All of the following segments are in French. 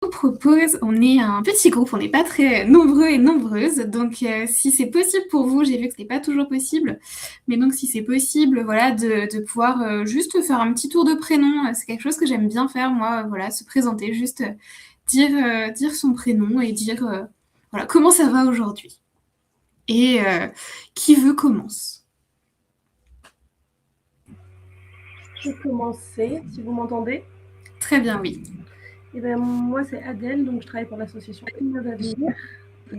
vous propose, on est un petit groupe, on n'est pas très nombreux et nombreuses, donc si c'est possible pour vous, j'ai vu que ce n'est pas toujours possible, mais donc si c'est possible, voilà, de pouvoir juste faire un petit tour de prénom, c'est quelque chose que j'aime bien faire, moi, voilà, se présenter, juste dire son prénom et dire voilà, comment ça va aujourd'hui. Et qui veut commence? Je vais commencer, si vous m'entendez. Très bien, oui. Et ben, moi, c'est Adèle, donc je travaille pour l'association Une d'avenir. Et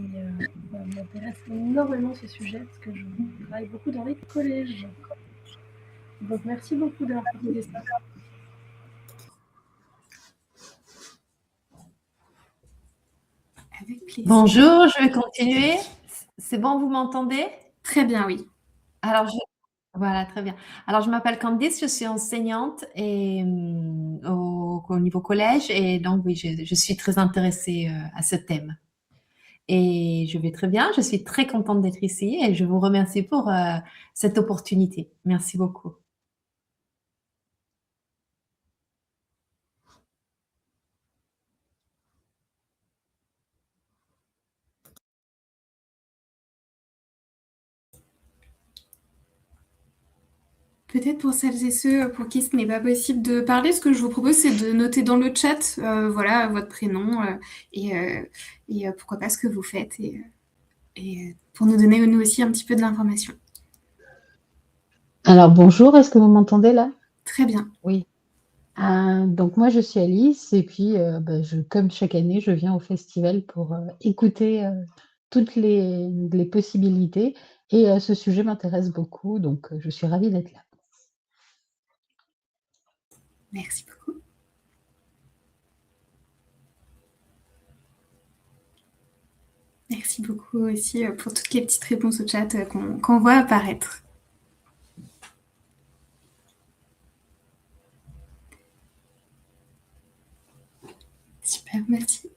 ça m'intéresse énormément ce sujet parce que je travaille beaucoup dans les collèges. Donc merci beaucoup d'avoir proposé ça. Avec plaisir. Bonjour, je vais continuer. C'est bon, vous m'entendez? Très bien, oui. Alors, voilà, très bien. Alors, je m'appelle Candice, je suis enseignante et, au niveau collège et donc oui, je suis très intéressée à ce thème. Et je vais très bien, je suis très contente d'être ici et je vous remercie pour cette opportunité. Merci beaucoup. Peut-être pour celles et ceux pour qui ce n'est pas possible de parler, ce que je vous propose, c'est de noter dans le chat, voilà, votre prénom et pourquoi pas ce que vous faites et pour nous donner nous aussi un petit peu de l'information. Alors bonjour, est-ce que vous m'entendez là? Très bien. Oui. Donc moi je suis Alice et puis comme chaque année je viens au festival pour écouter toutes les possibilités et ce sujet m'intéresse beaucoup donc je suis ravie d'être là. Merci beaucoup. Merci beaucoup aussi pour toutes les petites réponses au chat qu'on voit apparaître. Super, merci.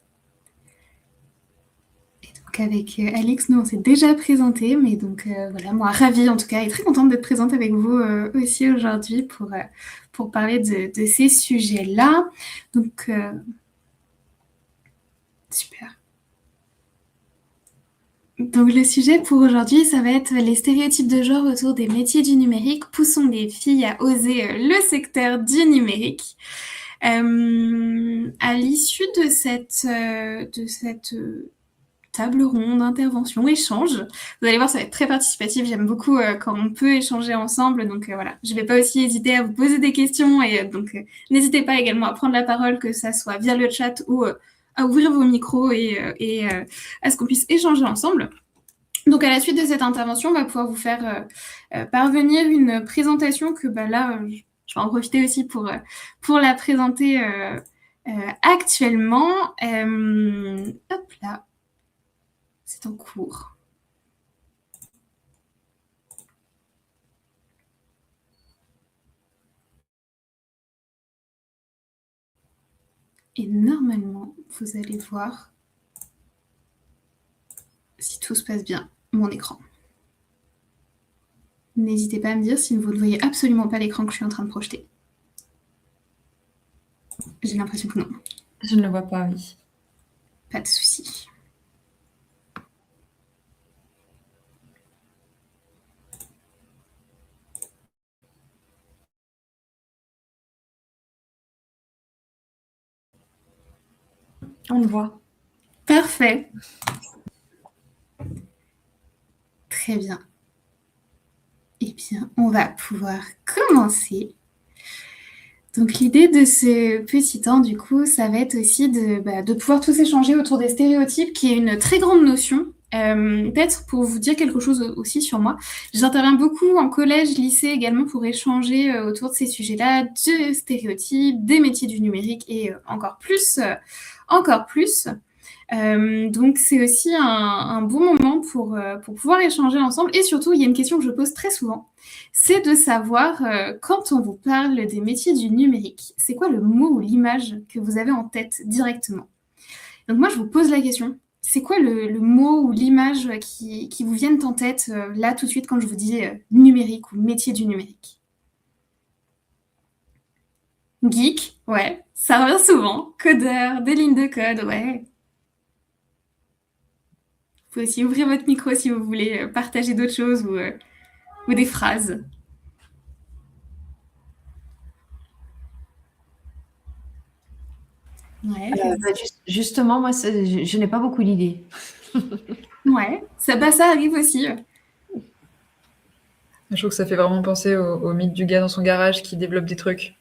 Et donc avec Alix, nous on s'est déjà présenté, mais donc voilà, moi ravie en tout cas et très contente d'être présente avec vous aussi aujourd'hui pour parler de ces sujets-là. Donc super. Donc le sujet pour aujourd'hui, ça va être les stéréotypes de genre autour des métiers du numérique. Poussons les filles à oser le secteur du numérique. À l'issue de cette table ronde, intervention, échange, vous allez voir, ça va être très participatif. J'aime beaucoup quand on peut échanger ensemble. Donc voilà, je ne vais pas aussi hésiter à vous poser des questions et donc n'hésitez pas également à prendre la parole, que ça soit via le chat ou à ouvrir vos micros et à ce qu'on puisse échanger ensemble. Donc, à la suite de cette intervention, on va pouvoir vous faire parvenir une présentation que là, je vais en profiter aussi pour la présenter actuellement. Hop là, c'est en cours. Et normalement, vous allez voir, si tout se passe bien, mon écran. N'hésitez pas à me dire si vous ne voyez absolument pas l'écran que je suis en train de projeter. J'ai l'impression que non. Je ne le vois pas, oui. Pas de souci. On le voit. Parfait. Très bien. Eh bien, on va pouvoir commencer. Donc l'idée de ce petit temps, du coup, ça va être aussi de pouvoir tous échanger autour des stéréotypes, qui est une très grande notion. Peut-être pour vous dire quelque chose aussi sur moi, j'interviens beaucoup en collège, lycée également pour échanger autour de ces sujets-là, de stéréotypes, des métiers du numérique et encore plus. Donc c'est aussi un bon moment pour pouvoir échanger ensemble. Et surtout, il y a une question que je pose très souvent, c'est de savoir, quand on vous parle des métiers du numérique, c'est quoi le mot ou l'image que vous avez en tête directement? Donc moi, je vous pose la question, c'est quoi le mot ou l'image qui vous viennent en tête là tout de suite quand je vous dis numérique ou métier du numérique? Geek, ouais, ça revient souvent. Codeur, des lignes de code, ouais. Vous pouvez aussi ouvrir votre micro si vous voulez partager d'autres choses ou des phrases. Ouais, Justement, moi, je n'ai pas beaucoup d'idées. ouais. Ça arrive aussi. Je trouve que ça fait vraiment penser au mythe du gars dans son garage qui développe des trucs.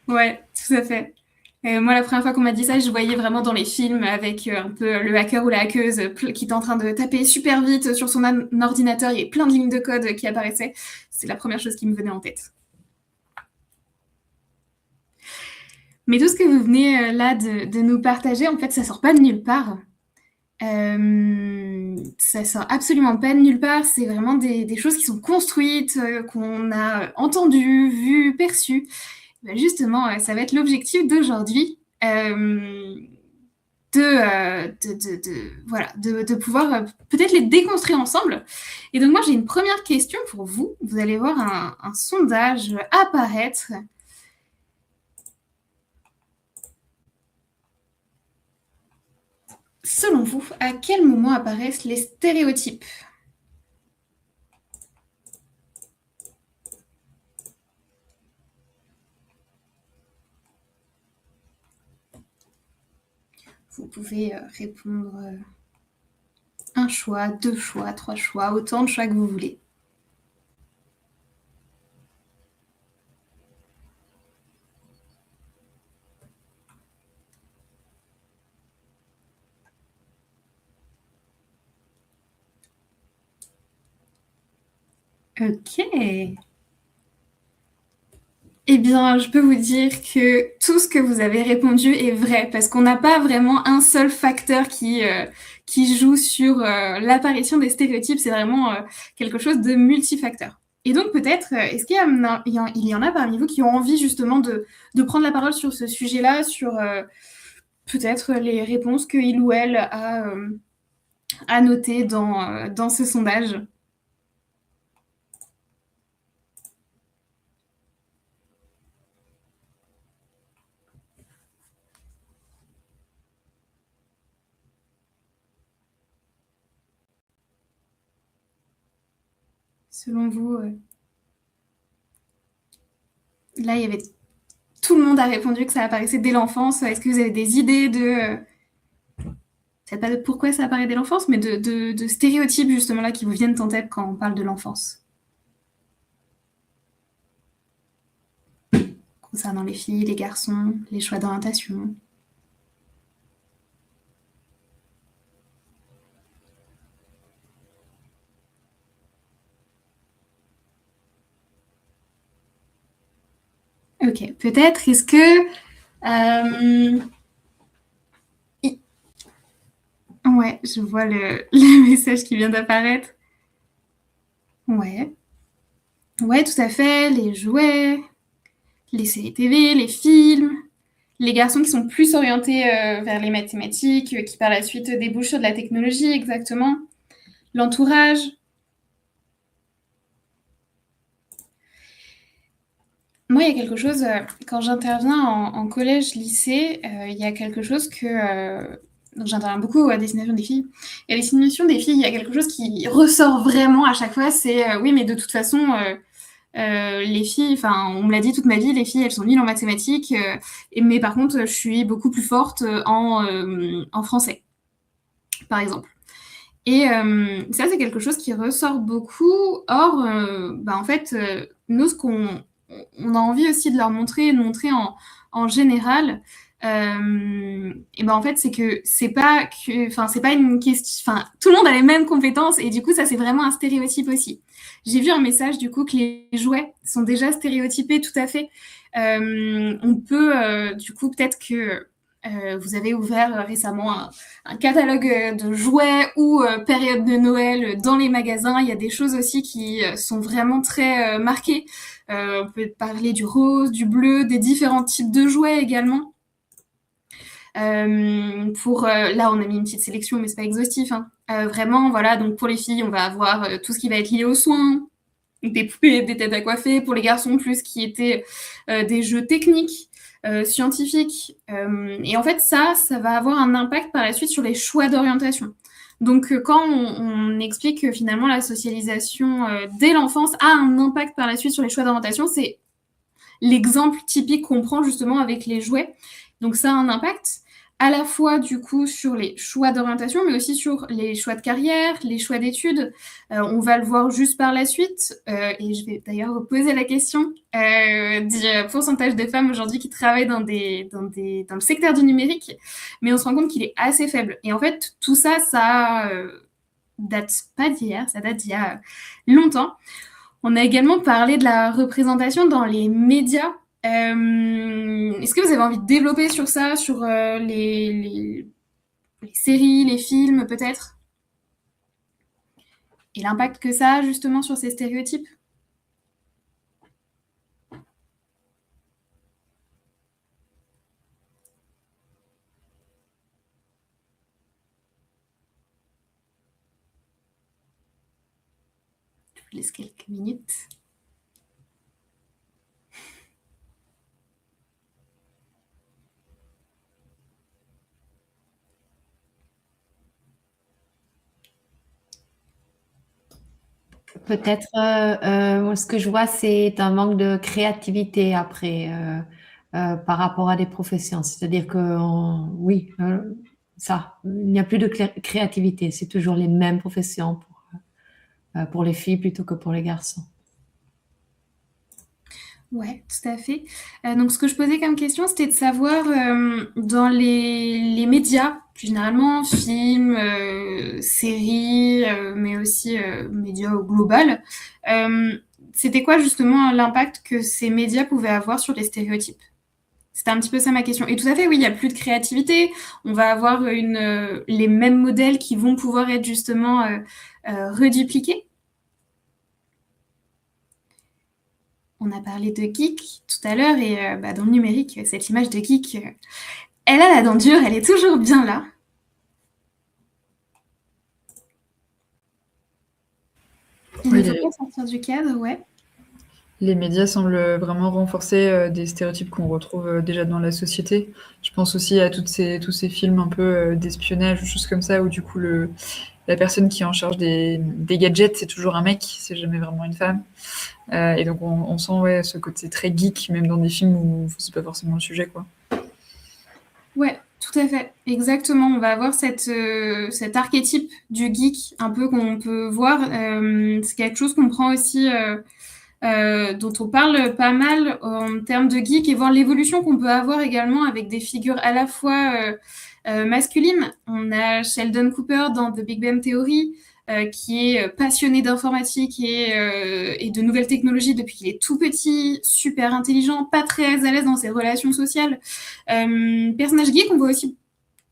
Ouais, tout à fait. Moi, la première fois qu'on m'a dit ça, je voyais vraiment dans les films avec un peu le hacker ou la hackeuse qui était en train de taper super vite sur son ordinateur. Il y avait plein de lignes de code qui apparaissaient. C'est la première chose qui me venait en tête. Mais tout ce que vous venez là de nous partager, en fait, ça sort pas de nulle part. Ça sort absolument pas de nulle part. C'est vraiment des choses qui sont construites, qu'on a entendues, vues, perçues. Ben justement, ça va être l'objectif d'aujourd'hui, de pouvoir peut-être les déconstruire ensemble. Et donc moi, j'ai une première question pour vous. Vous allez voir un sondage apparaître. Selon vous, à quel moment apparaissent les stéréotypes ? Vous pouvez répondre un choix, 2 choix, 3 choix, autant de choix que vous voulez. Ok. Eh bien, je peux vous dire que tout ce que vous avez répondu est vrai, parce qu'on n'a pas vraiment un seul facteur qui joue sur l'apparition des stéréotypes. C'est vraiment quelque chose de multifacteur. Et donc peut-être, est-ce qu'il y en a parmi vous qui ont envie justement de prendre la parole sur ce sujet-là, sur peut-être les réponses qu'il ou elle a notées dans ce sondage ? Selon vous, là, il y avait tout le monde a répondu que ça apparaissait dès l'enfance. Est-ce que vous avez des idées peut-être pas de pourquoi ça apparaît dès l'enfance, mais de stéréotypes justement là qui vous viennent en tête quand on parle de l'enfance? Concernant les filles, les garçons, les choix d'orientation. Ok, peut-être, est-ce que... Ouais, je vois le message qui vient d'apparaître. Ouais. Ouais, tout à fait, les jouets, les séries TV, les films, les garçons qui sont plus orientés vers les mathématiques, qui par la suite débouchent sur de la technologie, exactement. L'entourage. Moi, il y a quelque chose, quand j'interviens en collège, lycée, il y a quelque chose que... donc j'interviens beaucoup à destination des filles. Et à destination des filles, il y a quelque chose qui ressort vraiment à chaque fois, c'est oui, mais de toute façon, les filles, enfin, on me l'a dit toute ma vie, les filles, elles sont nulles en mathématiques, mais par contre, je suis beaucoup plus forte en français, par exemple. Et ça, c'est quelque chose qui ressort beaucoup. Or, en fait, nous, ce qu'on a envie aussi de leur montrer, et de montrer en général, en fait, c'est que c'est pas une question. Enfin, tout le monde a les mêmes compétences, et du coup, ça, c'est vraiment un stéréotype aussi. J'ai vu un message, du coup, que les jouets sont déjà stéréotypés, tout à fait. On peut, du coup, peut-être que vous avez ouvert récemment un catalogue de jouets ou période de Noël dans les magasins. Il y a des choses aussi qui sont vraiment très marquées. On peut parler du rose, du bleu, des différents types de jouets également. Là, on a mis une petite sélection, mais c'est pas exhaustif. Vraiment, voilà. Donc pour les filles, on va avoir tout ce qui va être lié aux soins, des poupées, des têtes à coiffer, pour les garçons plus qui étaient des jeux techniques, scientifiques. Et en fait, ça va avoir un impact par la suite sur les choix d'orientation. Donc, quand on explique que finalement la socialisation dès l'enfance a un impact par la suite sur les choix d'orientation, c'est l'exemple typique qu'on prend justement avec les jouets. Donc, ça a un impact à la fois du coup sur les choix d'orientation, mais aussi sur les choix de carrière, les choix d'études. On va le voir juste par la suite, et je vais d'ailleurs vous poser la question du pourcentage de femmes aujourd'hui qui travaillent dans le secteur du numérique, mais on se rend compte qu'il est assez faible. Et en fait, tout ça, date pas d'hier, ça date d'il y a longtemps. On a également parlé de la représentation dans les médias. Est-ce que vous avez envie de développer sur ça, sur les séries, les films peut-être, et l'impact que ça a justement sur ces stéréotypes? Je vous laisse quelques minutes. Peut-être, moi, ce que je vois, c'est un manque de créativité après, par rapport à des professions. C'est-à-dire que, oui, ça, il n'y a plus de créativité. C'est toujours les mêmes professions pour les filles plutôt que pour les garçons. Ouais, tout à fait. Donc, ce que je posais comme question, c'était de savoir dans les médias, plus généralement films, séries, mais aussi médias au global, c'était quoi justement l'impact que ces médias pouvaient avoir sur les stéréotypes? C'était un petit peu ça ma question. Et tout à fait, oui, il n'y a plus de créativité. On va avoir les mêmes modèles qui vont pouvoir être justement redupliqués. On a parlé de geek tout à l'heure et dans le numérique, cette image de geek, elle a la dent dure, elle est toujours bien là. Il ne faut pas sortir du cadre, ouais. Les médias semblent vraiment renforcer des stéréotypes qu'on retrouve déjà dans la société. Je pense aussi à tous ces films un peu d'espionnage ou choses comme ça, où du coup la personne qui est en charge des gadgets, c'est toujours un mec, c'est jamais vraiment une femme. Et donc on sent ce côté très geek, même dans des films où c'est pas forcément le sujet, quoi. Ouais, tout à fait, exactement. On va avoir cet archétype du geek un peu qu'on peut voir. C'est quelque chose qu'on prend aussi, dont on parle pas mal en termes de geek, et voir l'évolution qu'on peut avoir également avec des figures à la fois masculines. On a Sheldon Cooper dans The Big Bang Theory, qui est passionné d'informatique et de nouvelles technologies depuis qu'il est tout petit, super intelligent, pas très à l'aise dans ses relations sociales. Personnage geek, on voit aussi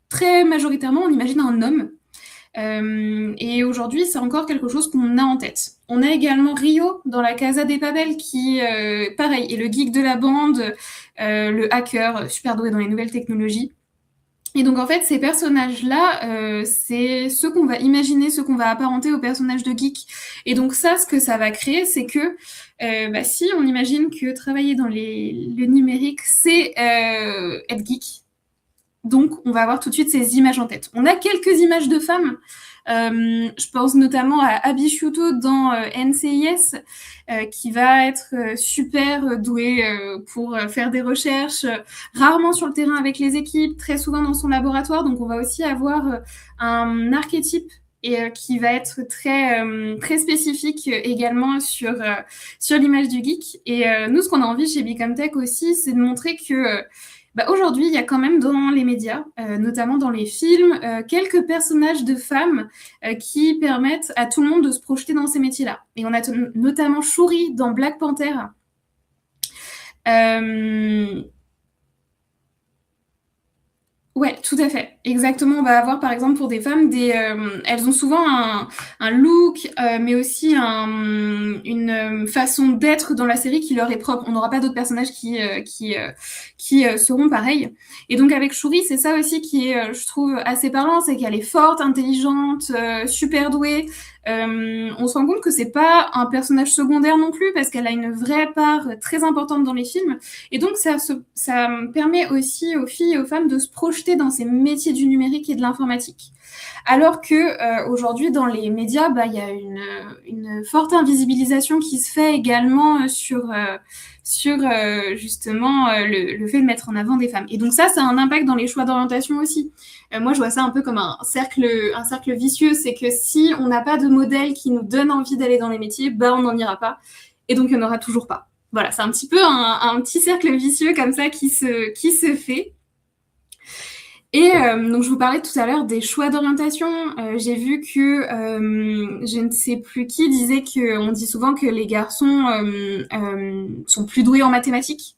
très majoritairement, on imagine un homme. Et aujourd'hui, c'est encore quelque chose qu'on a en tête. On a également Rio dans la Casa de Papel qui, pareil, est le geek de la bande, le hacker, super doué dans les nouvelles technologies. Et donc, en fait, ces personnages-là, c'est ceux qu'on va imaginer, ceux qu'on va apparenter aux personnages de geek. Et donc ça, ce que ça va créer, c'est que si on imagine que travailler dans le numérique, c'est être geek, donc on va avoir tout de suite ces images en tête. On a quelques images de femmes. Je pense notamment à Abby Sciuto dans NCIS, qui va être super douée pour faire des recherches, rarement sur le terrain avec les équipes, très souvent dans son laboratoire. Donc on va aussi avoir un archétype et qui va être très spécifique également sur l'image du geek. Et nous, ce qu'on a envie chez Becomtech aussi, c'est de montrer que aujourd'hui, il y a quand même dans les médias, notamment dans les films, quelques personnages de femmes qui permettent à tout le monde de se projeter dans ces métiers-là. Et on a notamment Shuri dans Black Panther. Ouais, tout à fait. Exactement. On va avoir, par exemple, pour des femmes, elles ont souvent un look, mais aussi une façon d'être dans la série qui leur est propre. On n'aura pas d'autres personnages qui seront pareils. Et donc, avec Shuri, c'est ça aussi qui est, je trouve, assez parlant, c'est qu'elle est forte, intelligente, super douée, on se rend compte que c'est pas un personnage secondaire non plus, parce qu'elle a une vraie part très importante dans les films. Et donc, ça permet aussi aux filles et aux femmes de se projeter dans ces métiers du numérique et de l'informatique. Alors que aujourd'hui, dans les médias, il y a une forte invisibilisation qui se fait également sur justement le fait de mettre en avant des femmes. Et donc ça a un impact dans les choix d'orientation aussi. Moi, je vois ça un peu comme un cercle vicieux, c'est que si on n'a pas de modèle qui nous donne envie d'aller dans les métiers, on n'en ira pas. Et donc, il n'y en aura toujours pas. Voilà, c'est un petit peu un petit cercle vicieux comme ça qui se fait. Et donc, je vous parlais tout à l'heure des choix d'orientation. J'ai vu que je ne sais plus qui disait qu'on dit souvent que les garçons sont plus doués en mathématiques.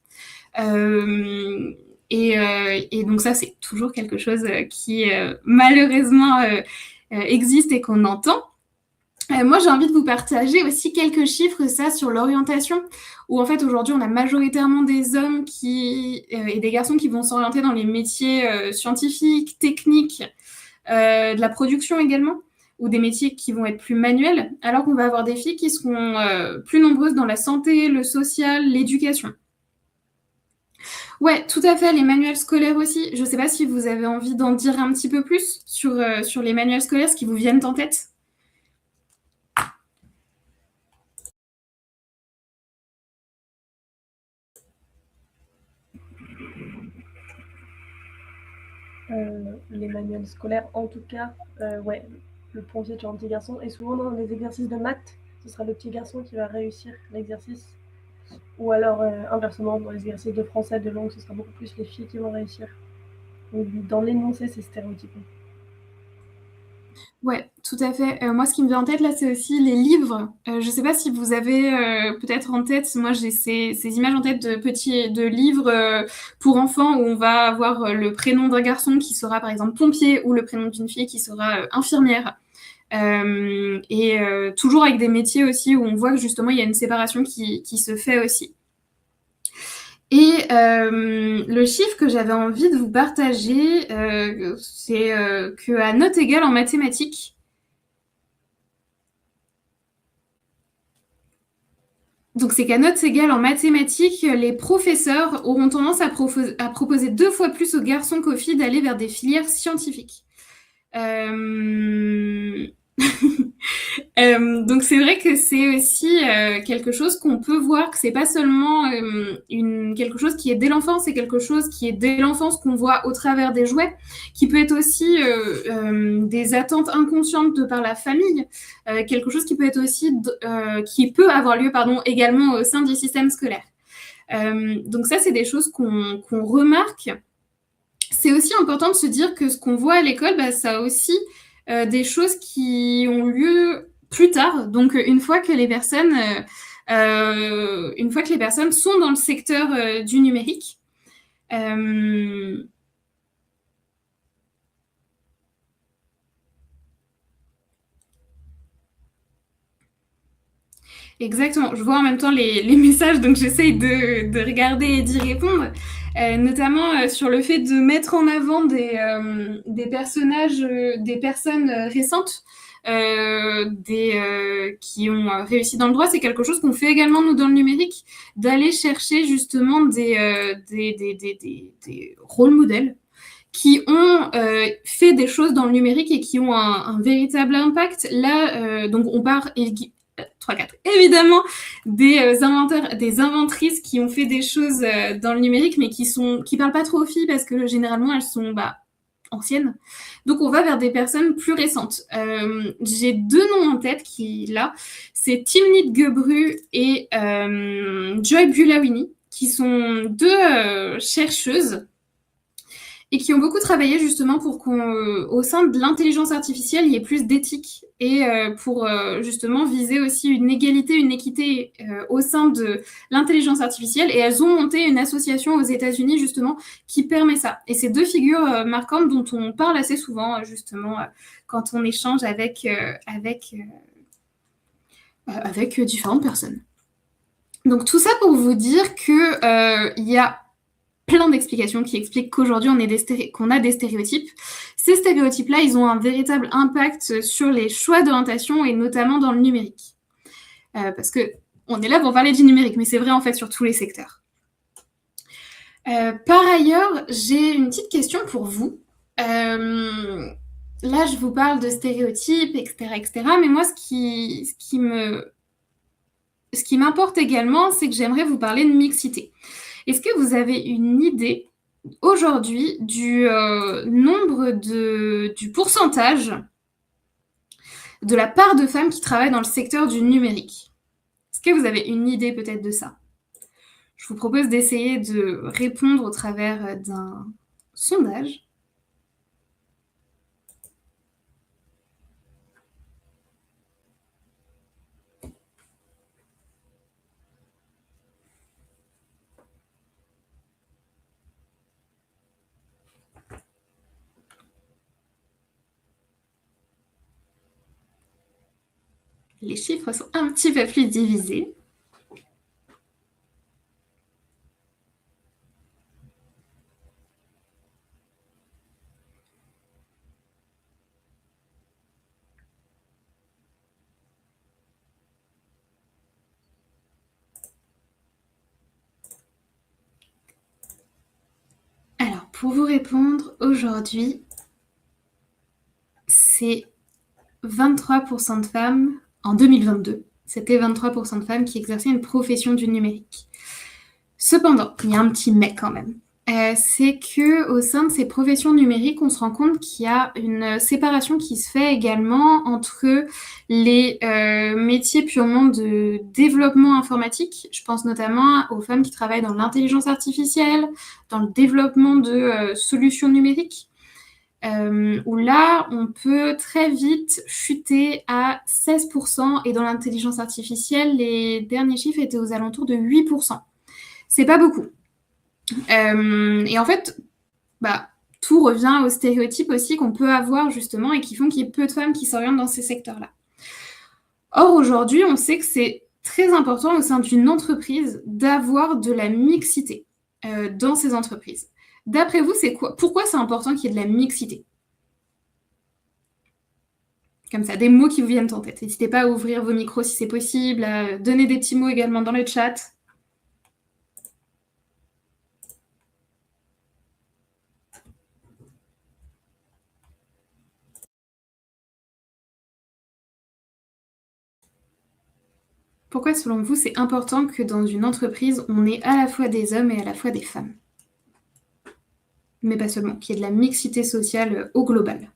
Et donc ça, c'est toujours quelque chose qui malheureusement existe et qu'on entend. Moi, j'ai envie de vous partager aussi quelques chiffres, sur l'orientation, où en fait, aujourd'hui, on a majoritairement des hommes et des garçons qui vont s'orienter dans les métiers scientifiques, techniques, de la production également, ou des métiers qui vont être plus manuels, alors qu'on va avoir des filles qui seront plus nombreuses dans la santé, le social, l'éducation. Ouais, tout à fait, les manuels scolaires aussi. Je ne sais pas si vous avez envie d'en dire un petit peu plus sur les manuels scolaires, ce qui vous viennent en tête. Les manuels scolaires, en tout cas, ouais, le pompier de un petit garçon. Et souvent, dans les exercices de maths, ce sera le petit garçon qui va réussir l'exercice. Ou alors, inversement, dans les exercices de français, de langue, ce sera beaucoup plus les filles qui vont réussir. Donc, dans l'énoncé, c'est stéréotypé. Ouais, tout à fait. Moi, ce qui me vient en tête, là, c'est aussi les livres. Je ne sais pas si vous avez peut-être en tête, moi, j'ai ces images en tête de livres pour enfants où on va avoir le prénom d'un garçon qui sera, par exemple, pompier, ou le prénom d'une fille qui sera infirmière. Et toujours avec des métiers aussi où on voit que, justement, il y a une séparation qui se fait aussi. Et le chiffre que j'avais envie de vous partager, c'est qu'à note égale en mathématiques, donc c'est qu'à note égale en mathématiques, les professeurs auront tendance à proposer 2 fois plus aux garçons qu'aux filles d'aller vers des filières scientifiques. Donc c'est vrai que c'est aussi quelque chose qu'on peut voir, que c'est pas seulement quelque chose qui est dès l'enfance, c'est quelque chose qui est dès l'enfance qu'on voit au travers des jouets, qui peut être aussi des attentes inconscientes de par la famille, quelque chose qui peut être aussi qui peut avoir lieu également au sein du système scolaire. Donc ça, c'est des choses qu'on remarque. C'est aussi important de se dire que ce qu'on voit à l'école, ça a aussi des choses qui ont lieu plus tard. Donc, une fois que les personnes sont dans le secteur du numérique, exactement. Je vois en même temps les messages, donc j'essaye de regarder et d'y répondre. Notamment sur le fait de mettre en avant des personnages, des personnes récentes, qui ont réussi dans le droit. C'est quelque chose qu'on fait également, nous, dans le numérique, d'aller chercher justement des rôles modèles qui ont fait des choses dans le numérique et qui ont un véritable impact. Là, donc on part... 3-4. Évidemment, des inventeurs, des inventrices qui ont fait des choses dans le numérique, mais qui parlent pas trop aux filles parce que généralement elles sont anciennes. Donc on va vers des personnes plus récentes. J'ai 2 noms en tête c'est Timnit Gebru et Joy Buolamwini, qui sont 2 chercheuses et qui ont beaucoup travaillé justement pour qu'au sein de l'intelligence artificielle, il y ait plus d'éthique et pour justement viser aussi une égalité, une équité au sein de l'intelligence artificielle. Et elles ont monté une association aux États-Unis justement qui permet ça. Et c'est 2 figures marquantes dont on parle assez souvent justement quand on échange avec différentes personnes. Donc tout ça pour vous dire que il y a plein d'explications qui expliquent qu'aujourd'hui qu'on a des stéréotypes. Ces stéréotypes-là, ils ont un véritable impact sur les choix d'orientation et notamment dans le numérique. Parce que on est là pour parler du numérique, mais c'est vrai en fait sur tous les secteurs. Par ailleurs, j'ai une petite question pour vous. Là, je vous parle de stéréotypes, etc., etc. Mais moi, ce qui m'importe également, c'est que j'aimerais vous parler de mixité. Est-ce que vous avez une idée aujourd'hui du pourcentage de la part de femmes qui travaillent dans le secteur du numérique? Est-ce que vous avez une idée peut-être de ça? Je vous propose d'essayer de répondre au travers d'un sondage. Les chiffres sont un petit peu plus divisés. Alors, pour vous répondre, aujourd'hui, c'est 23% de femmes, en 2022, c'était 23% de femmes qui exerçaient une profession du numérique. Cependant, il y a un petit mais quand même. C'est qu'au sein de ces professions numériques, on se rend compte qu'il y a une séparation qui se fait également entre les métiers purement de développement informatique. Je pense notamment aux femmes qui travaillent dans l'intelligence artificielle, dans le développement de solutions numériques. Où là, on peut très vite chuter à 16%, et dans l'intelligence artificielle, les derniers chiffres étaient aux alentours de 8%. C'est pas beaucoup. Et en fait, tout revient aux stéréotypes aussi qu'on peut avoir justement et qui font qu'il y ait peu de femmes qui s'orientent dans ces secteurs-là. Or, aujourd'hui, on sait que c'est très important au sein d'une entreprise d'avoir de la mixité dans ces entreprises. D'après vous, pourquoi c'est important qu'il y ait de la mixité? Comme ça, des mots qui vous viennent en tête. N'hésitez pas à ouvrir vos micros si c'est possible, à donner des petits mots également dans le chat. Pourquoi, selon vous, c'est important que dans une entreprise, on ait à la fois des hommes et à la fois des femmes? Mais pas seulement, qu'il y ait de la mixité sociale au global.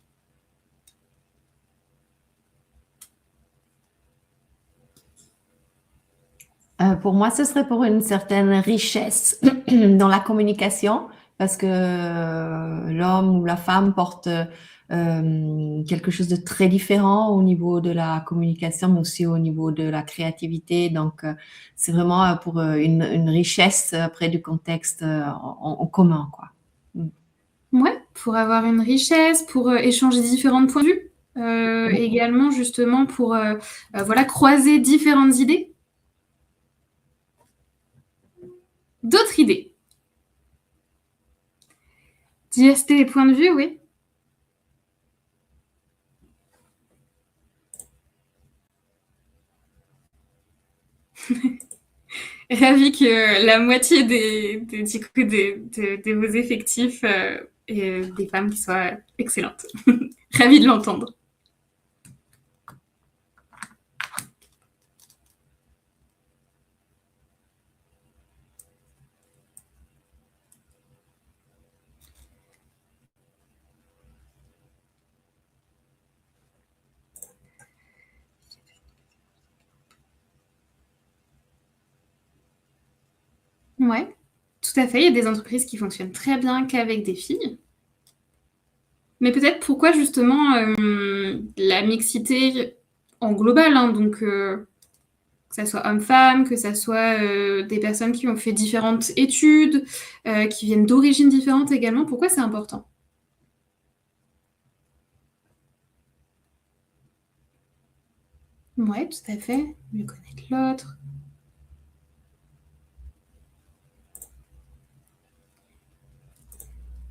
Pour moi, ce serait pour une certaine richesse dans la communication, parce que l'homme ou la femme porte quelque chose de très différent au niveau de la communication, mais aussi au niveau de la créativité. Donc, c'est vraiment pour une richesse près du contexte en commun, quoi. Ouais, pour avoir une richesse, pour échanger différents points de vue, également justement pour croiser différentes idées. D'autres idées? Diversité des points de vue, oui. Ravie que la moitié de vos effectifs et des femmes qui soient excellentes. Ravie de l'entendre. Ouais, tout à fait. Il y a des entreprises qui fonctionnent très bien qu'avec des filles. Mais peut-être pourquoi justement la mixité en global, hein, donc que ça soit homme-femme, que ça soit des personnes qui ont fait différentes études, qui viennent d'origines différentes également, pourquoi c'est important? Ouais, tout à fait. Mieux connaître l'autre.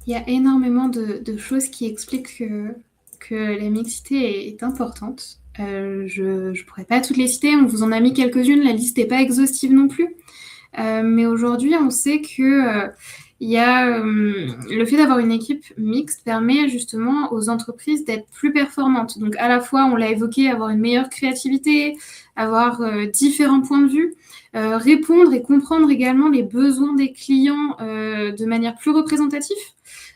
Il y a énormément de choses qui expliquent que la mixité est importante. Je ne pourrais pas toutes les citer, on vous en a mis quelques-unes, la liste n'est pas exhaustive non plus. Mais aujourd'hui, on sait que le fait d'avoir une équipe mixte permet justement aux entreprises d'être plus performantes. Donc à la fois, on l'a évoqué, avoir une meilleure créativité, avoir différents points de vue, répondre et comprendre également les besoins des clients de manière plus représentative.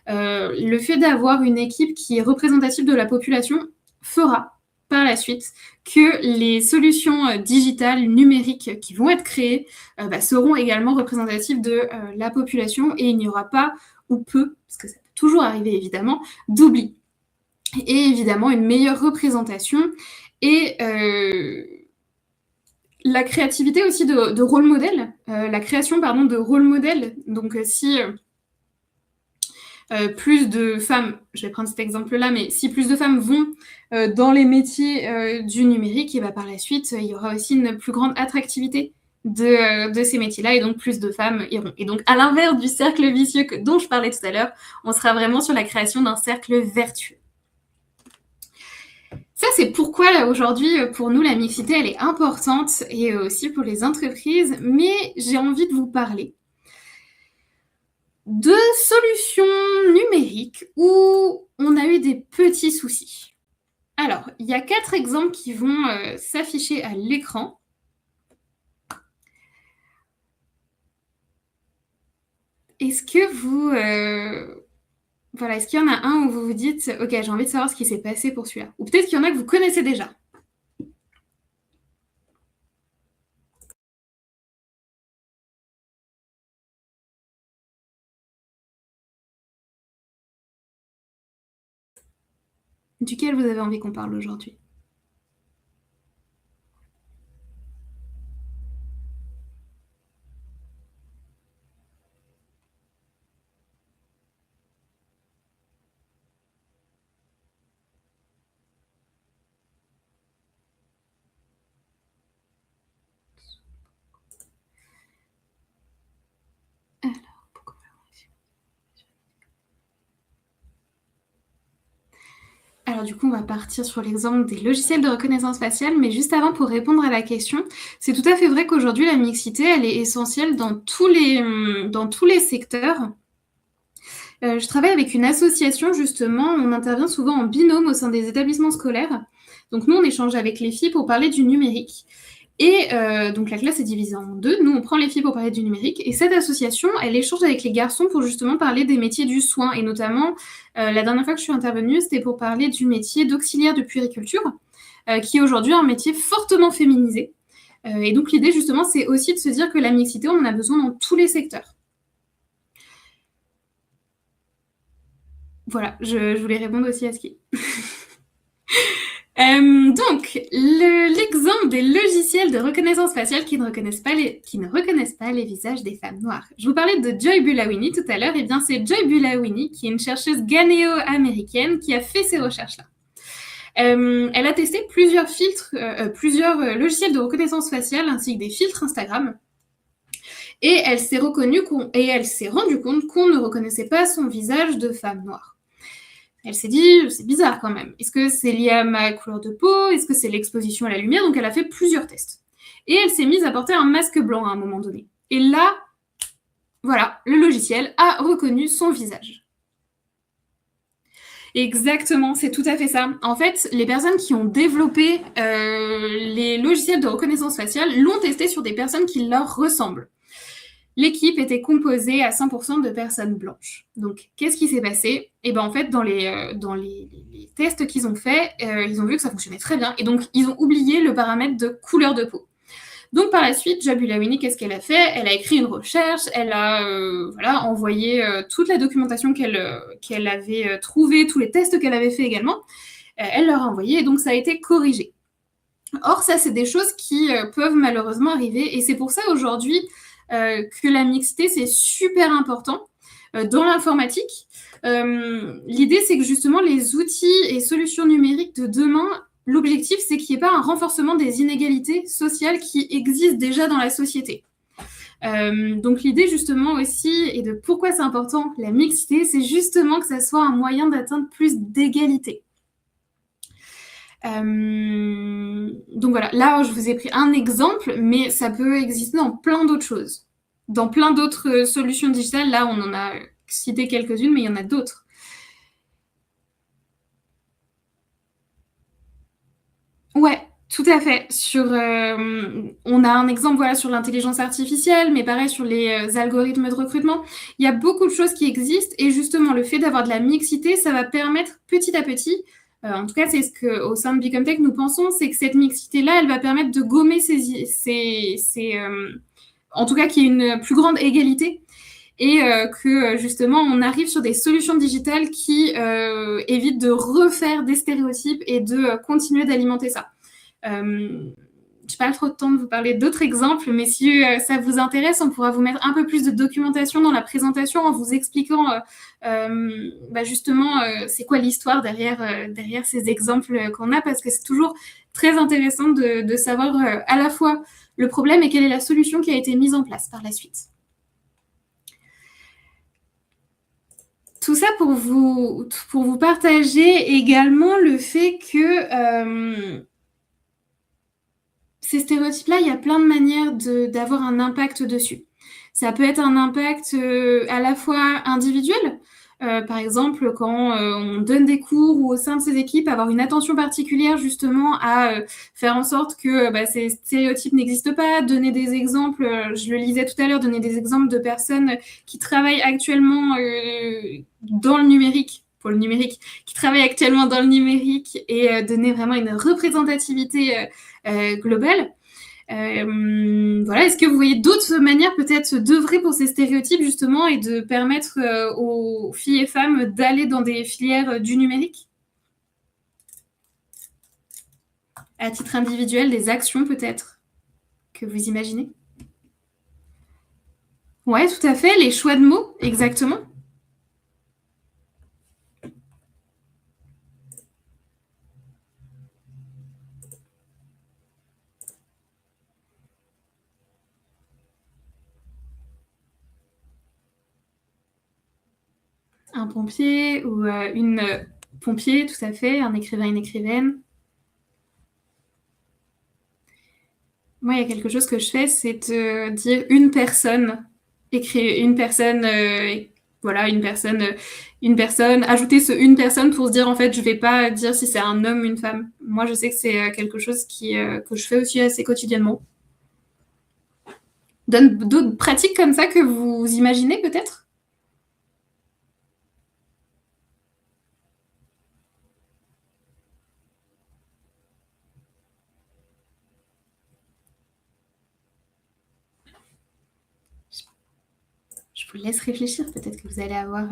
Le fait d'avoir une équipe qui est représentative de la population fera par la suite que les solutions digitales, numériques qui vont être créées seront également représentatives de la population et il n'y aura pas ou peu, parce que ça peut toujours arriver évidemment, d'oubli. Et évidemment une meilleure représentation et la créativité aussi de rôle modèle, la création de rôle modèle. Donc si plus de femmes, je vais prendre cet exemple-là, mais si plus de femmes vont dans les métiers du numérique, et par la suite, il y aura aussi une plus grande attractivité de ces métiers-là, et donc plus de femmes iront. Et donc, à l'inverse du cercle vicieux dont je parlais tout à l'heure, on sera vraiment sur la création d'un cercle vertueux. Ça, c'est pourquoi, là, aujourd'hui, pour nous, la mixité, elle est importante, et aussi pour les entreprises, mais j'ai envie de vous parler de solutions numériques où on a eu des petits soucis. Alors, il y a 4 exemples qui vont s'afficher à l'écran. Est-ce que vous... voilà, est-ce qu'il y en a un où vous vous dites « Ok, j'ai envie de savoir ce qui s'est passé pour celui-là » Ou peut-être qu'il y en a que vous connaissez déjà. Duquel vous avez envie qu'on parle aujourd'hui? Alors du coup, on va partir sur l'exemple des logiciels de reconnaissance faciale, mais juste avant, pour répondre à la question, c'est tout à fait vrai qu'aujourd'hui, la mixité, elle est essentielle dans tous les secteurs. Je travaille avec une association, justement, on intervient souvent en binôme au sein des établissements scolaires. Donc nous, on échange avec les filles pour parler du numérique. Et donc la classe est divisée en 2. Nous, on prend les filles pour parler du numérique. Et cette association, elle échange avec les garçons pour justement parler des métiers du soin. Et notamment, la dernière fois que je suis intervenue, c'était pour parler du métier d'auxiliaire de puériculture, qui est aujourd'hui un métier fortement féminisé. Et donc l'idée, justement, c'est aussi de se dire que la mixité, on en a besoin dans tous les secteurs. Voilà, je voulais répondre aussi à ce qui... Donc, l'exemple des logiciels de reconnaissance faciale qui ne reconnaissent pas les visages des femmes noires. Je vous parlais de Joy Buolamwini tout à l'heure, et bien c'est Joy Buolamwini, qui est une chercheuse ghanéo-américaine, qui a fait ces recherches-là. Elle a testé plusieurs logiciels de reconnaissance faciale, ainsi que des filtres Instagram, et elle s'est rendue compte qu'on ne reconnaissait pas son visage de femme noire. Elle s'est dit, c'est bizarre quand même. Est-ce que c'est lié à ma couleur de peau? Est-ce que c'est l'exposition à la lumière? Donc elle a fait plusieurs tests. Et elle s'est mise à porter un masque blanc à un moment donné. Et là, voilà, le logiciel a reconnu son visage. Exactement, c'est tout à fait ça. En fait, les personnes qui ont développé les logiciels de reconnaissance faciale l'ont testé sur des personnes qui leur ressemblent. L'équipe était composée à 100% de personnes blanches. Donc, qu'est-ce qui s'est passé? Et en fait, dans les tests qu'ils ont faits, ils ont vu que ça fonctionnait très bien. Et donc, ils ont oublié le paramètre de couleur de peau. Donc, par la suite, Joy Buolamwini, qu'est-ce qu'elle a fait? Elle a écrit une recherche, elle a envoyé toute la documentation qu'elle avait trouvée, tous les tests qu'elle avait fait également. Elle leur a envoyé et donc ça a été corrigé. Or, ça, c'est des choses qui peuvent malheureusement arriver. Et c'est pour ça, aujourd'hui, que la mixité, c'est super important dans l'informatique. L'idée, c'est que justement, les outils et solutions numériques de demain, l'objectif, c'est qu'il n'y ait pas un renforcement des inégalités sociales qui existent déjà dans la société. Donc l'idée justement aussi, et de pourquoi c'est important la mixité, c'est justement que ça soit un moyen d'atteindre plus d'égalité. Donc voilà, là je vous ai pris un exemple, mais ça peut exister dans plein d'autres choses. Dans plein d'autres solutions digitales, là on en a cité quelques-unes, mais il y en a d'autres. Ouais, tout à fait. On a un exemple voilà, sur l'intelligence artificielle, mais pareil sur les algorithmes de recrutement. Il y a beaucoup de choses qui existent et justement le fait d'avoir de la mixité, ça va permettre petit à petit, en tout cas c'est ce qu'au sein de Become Tech nous pensons, c'est que cette mixité-là, elle va permettre de gommer en tout cas qu'il y ait une plus grande égalité et que justement on arrive sur des solutions digitales qui évitent de refaire des stéréotypes et de continuer d'alimenter ça. Je n'ai pas trop de temps de vous parler d'autres exemples, mais si ça vous intéresse, on pourra vous mettre un peu plus de documentation dans la présentation en vous expliquant justement c'est quoi l'histoire derrière ces exemples qu'on a, parce que c'est toujours très intéressant de savoir à la fois le problème et quelle est la solution qui a été mise en place par la suite. Tout ça pour vous partager également le fait que ces stéréotypes-là, il y a plein de manières d'avoir un impact dessus. Ça peut être un impact à la fois individuel, par exemple quand on donne des cours ou au sein de ces équipes, avoir une attention particulière justement à faire en sorte que ces stéréotypes n'existent pas, donner des exemples, je le lisais tout à l'heure, donner des exemples de personnes qui travaillent actuellement dans le numérique, pour le numérique, qui travaillent actuellement dans le numérique et donner vraiment une représentativité globale. Voilà, est-ce que vous voyez d'autres manières peut-être d'œuvrer pour ces stéréotypes justement et de permettre aux filles et femmes d'aller dans des filières du numérique? À titre individuel, des actions peut-être que vous imaginez? Ouais, tout à fait, les choix de mots, exactement. Un pompier ou une pompier, tout à fait, un écrivain, une écrivaine. Moi, il y a quelque chose que je fais, c'est de dire une personne, écrire une personne, voilà, une personne, ajouter ce une personne pour se dire, en fait, je vais pas dire si c'est un homme ou une femme. Moi, je sais que c'est quelque chose que je fais aussi assez quotidiennement. D'autres pratiques comme ça que vous imaginez peut-être? Je vous laisse réfléchir, peut-être que vous allez avoir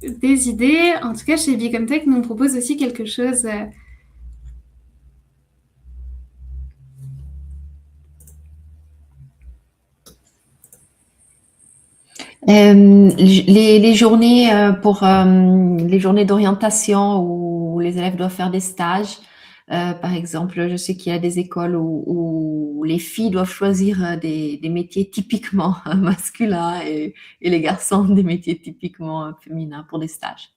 des idées. En tout cas, chez Become Tech, nous on propose aussi quelque chose. Les journées pour les journées d'orientation où les élèves doivent faire des stages. Par exemple, je sais qu'il y a des écoles où les filles doivent choisir des métiers typiquement masculins et les garçons des métiers typiquement féminins pour des stages.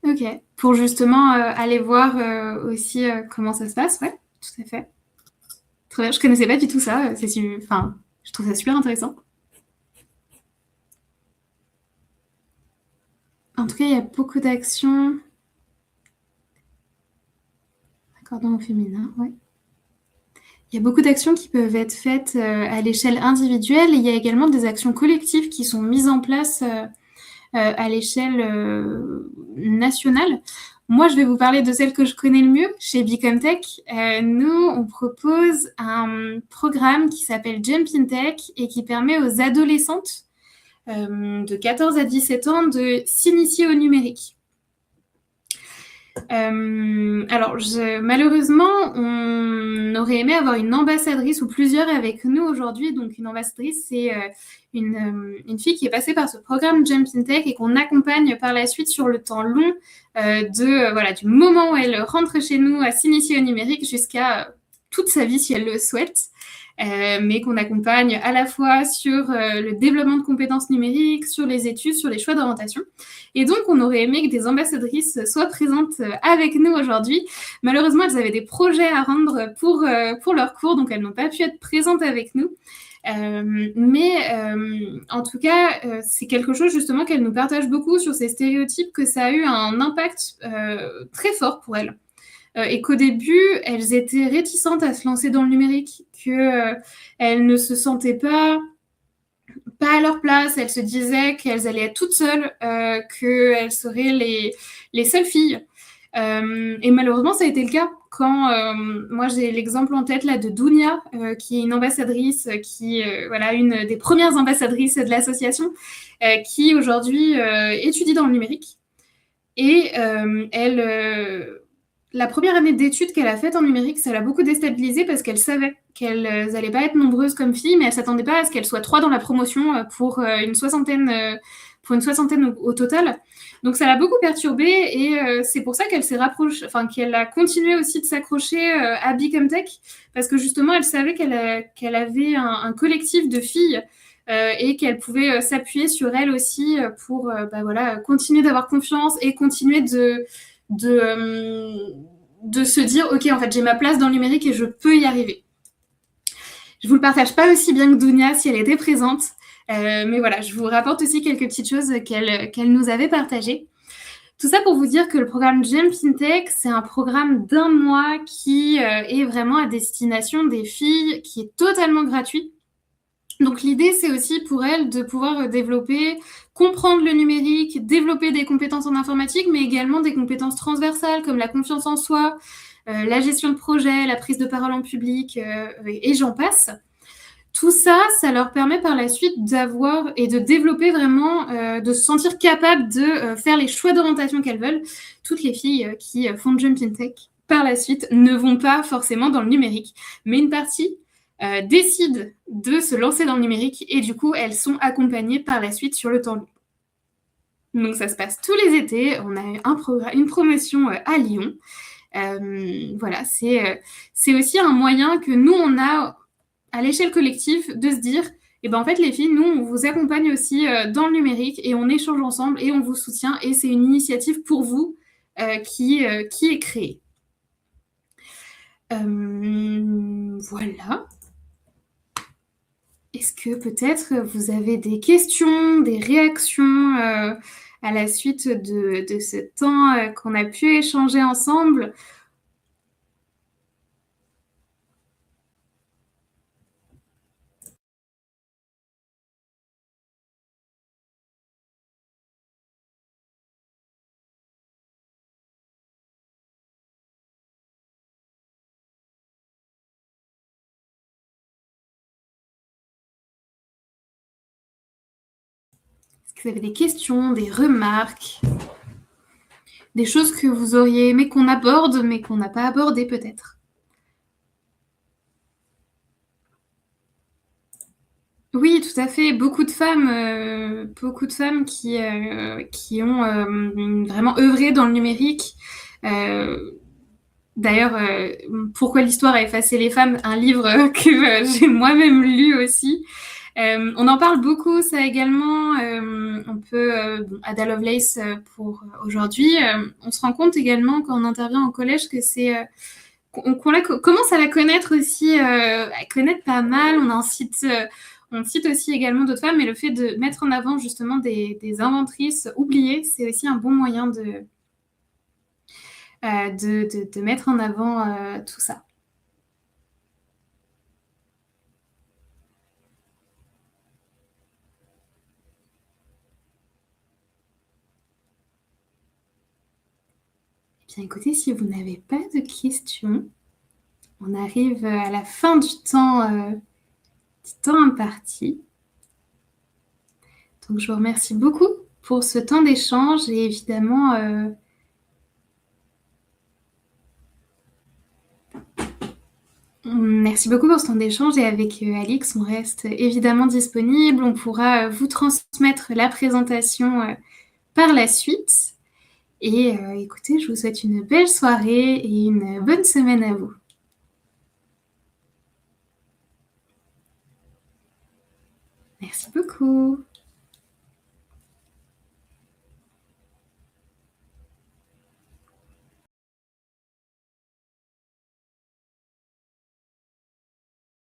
Ok, pour justement aller voir aussi comment ça se passe, ouais, tout à fait. Très bien, je connaissais pas du tout ça, je trouve ça super intéressant. En tout cas, il y a beaucoup d'actions. Accordons au féminin, ouais. Il y a beaucoup d'actions qui peuvent être faites à l'échelle individuelle et il y a également des actions collectives qui sont mises en place à l'échelle nationale. Moi, je vais vous parler de celle que je connais le mieux. Chez Become Tech, nous, on propose un programme qui s'appelle Jump in Tech et qui permet aux adolescentes de 14 à 17 ans de s'initier au numérique. Alors, malheureusement, on aurait aimé avoir une ambassadrice ou plusieurs avec nous aujourd'hui. Donc, une ambassadrice, c'est une fille qui est passée par ce programme Jump in Tech et qu'on accompagne par la suite sur le temps long du moment où elle rentre chez nous à s'initier au numérique jusqu'à toute sa vie si elle le souhaite, mais qu'on accompagne à la fois sur le développement de compétences numériques, sur les études, sur les choix d'orientation. Et donc, on aurait aimé que des ambassadrices soient présentes avec nous aujourd'hui. Malheureusement, elles avaient des projets à rendre pour leur cours, donc elles n'ont pas pu être présentes avec nous. En tout cas, c'est quelque chose justement qu'elle nous partage beaucoup sur ces stéréotypes, que ça a eu un impact très fort pour elles. Et qu'au début, elles étaient réticentes à se lancer dans le numérique, qu'elles ne se sentaient pas à leur place, elles se disaient qu'elles allaient être toutes seules, qu'elles seraient les seules filles. Et malheureusement, ça a été le cas. Quand moi, j'ai l'exemple en tête là de Dounia, qui est une ambassadrice, une des premières ambassadrices de l'association, qui aujourd'hui étudie dans le numérique. Et la première année d'études qu'elle a faite en numérique, ça l'a beaucoup déstabilisée parce qu'elle savait qu'elles n'allaient pas être nombreuses comme filles, mais elle ne s'attendait pas à ce qu'elles soient 3 dans la promotion pour une soixantaine au total. Donc ça l'a beaucoup perturbée et c'est pour ça qu'elle s'est rapprochée, qu'elle a continué aussi de s'accrocher à Bicomtech, parce que justement elle savait qu'elle avait un collectif de filles et qu'elle pouvait s'appuyer sur elle aussi pour continuer d'avoir confiance et continuer de se dire ok, en fait j'ai ma place dans le numérique et je peux y arriver. Je vous le partage pas aussi bien que Dounia si elle était présente, mais voilà, je vous rapporte aussi quelques petites choses qu'elle nous avait partagées. Tout ça pour vous dire que le programme Jump in Tech, c'est un programme d'1 mois qui est vraiment à destination des filles, qui est totalement gratuit. Donc l'idée, c'est aussi pour elles de pouvoir développer, comprendre le numérique, développer des compétences en informatique, mais également des compétences transversales comme la confiance en soi, la gestion de projet, la prise de parole en public, et j'en passe. Tout ça, ça leur permet par la suite d'avoir et de développer vraiment, de se sentir capable de faire les choix d'orientation qu'elles veulent. Toutes les filles qui font Jump in Tech, par la suite, ne vont pas forcément dans le numérique, mais une partie décident de se lancer dans le numérique et du coup, elles sont accompagnées par la suite sur le temps long. Donc ça se passe tous les étés, on a une promotion à Lyon. Voilà, c'est aussi un moyen que nous, on a à l'échelle collective de se dire, en fait, les filles, nous, on vous accompagne aussi dans le numérique et on échange ensemble et on vous soutient et c'est une initiative pour vous qui est créée. Voilà. Est-ce que peut-être vous avez des questions, des réactions à la suite de ce temps qu'on a pu échanger ensemble ? Est-ce que vous avez des questions, des remarques, des choses que vous auriez aimé qu'on aborde, mais qu'on n'a pas abordé peut-être ? Oui, tout à fait. Beaucoup de femmes qui ont vraiment œuvré dans le numérique. D'ailleurs, Pourquoi l'histoire a effacé les femmes, un livre que j'ai moi-même lu aussi. On en parle beaucoup, ça également. On peut Ada Lovelace pour aujourd'hui. On se rend compte également quand on intervient en collège que c'est qu'on commence à la connaître aussi, à connaître pas mal. On cite aussi également d'autres femmes, mais le fait de mettre en avant justement des inventrices oubliées, c'est aussi un bon moyen de mettre en avant tout ça. Bien écoutez, si vous n'avez pas de questions, on arrive à la fin du temps imparti. Donc je vous remercie beaucoup pour ce temps d'échange et évidemment merci beaucoup pour ce temps d'échange et avec Alix, on reste évidemment disponible. On pourra vous transmettre la présentation par la suite. Et écoutez, je vous souhaite une belle soirée et une bonne semaine à vous. Merci beaucoup.